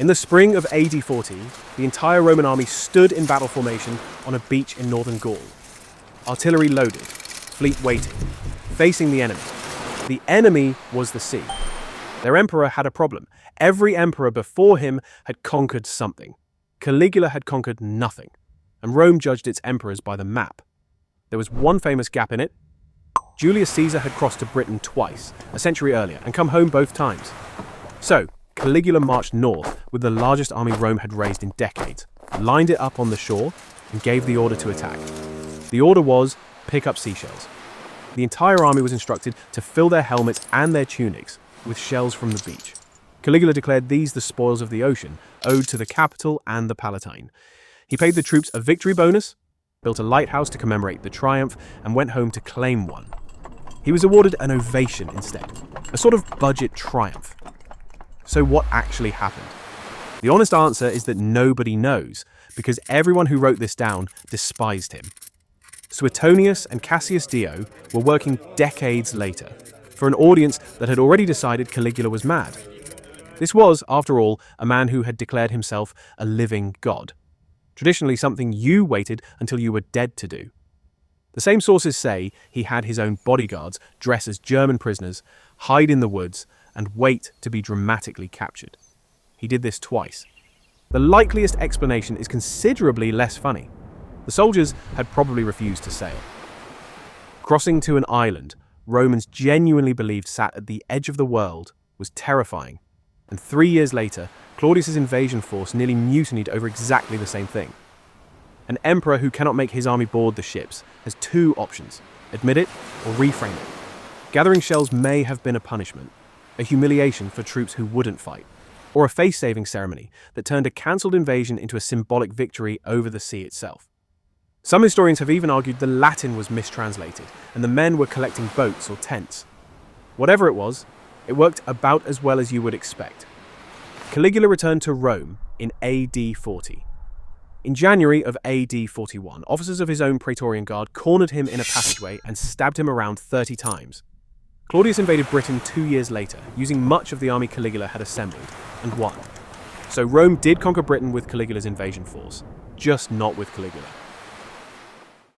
In the spring of AD 40, the entire Roman army stood in battle formation on a beach in northern Gaul. Artillery loaded, fleet waiting, facing the enemy. The enemy was the sea. Their emperor had a problem. Every emperor before him had conquered something. Caligula had conquered nothing, and Rome judged its emperors by the map. There was one famous gap in it. Julius Caesar had crossed to Britain twice, a century earlier, and come home both times. So, Caligula marched north with the largest army Rome had raised in decades, lined it up on the shore, and gave the order to attack. The order was, pick up seashells. The entire army was instructed to fill their helmets and their tunics with shells from the beach. Caligula declared these the spoils of the ocean, owed to the capital and the Palatine. He paid the troops a victory bonus, built a lighthouse to commemorate the triumph, and went home to claim one. He was awarded an ovation instead, a sort of budget triumph. So what actually happened? The honest answer is that nobody knows, because everyone who wrote this down despised him. Suetonius and Cassius Dio were working decades later for an audience that had already decided Caligula was mad. This was, after all, a man who had declared himself a living god. Traditionally something you waited until you were dead to do. The same sources say he had his own bodyguards dress as German prisoners, hide in the woods, and wait to be dramatically captured. He did this twice. The likeliest explanation is considerably less funny. The soldiers had probably refused to sail. Crossing to an island Romans genuinely believed sat at the edge of the world was terrifying, and 3 years later, Claudius's invasion force nearly mutinied over exactly the same thing. An emperor who cannot make his army board the ships has two options: admit it or reframe it. Gathering shells may have been a punishment, a humiliation for troops who wouldn't fight, or a face-saving ceremony that turned a cancelled invasion into a symbolic victory over the sea itself. Some historians have even argued the Latin was mistranslated, and the men were collecting boats or tents. Whatever it was, it worked about as well as you would expect. Caligula returned to Rome in AD 40. In January of AD 41, officers of his own Praetorian Guard cornered him in a passageway and stabbed him around 30 times. Claudius invaded Britain 2 years later, using much of the army Caligula had assembled, and won. So Rome did conquer Britain with Caligula's invasion force, just not with Caligula.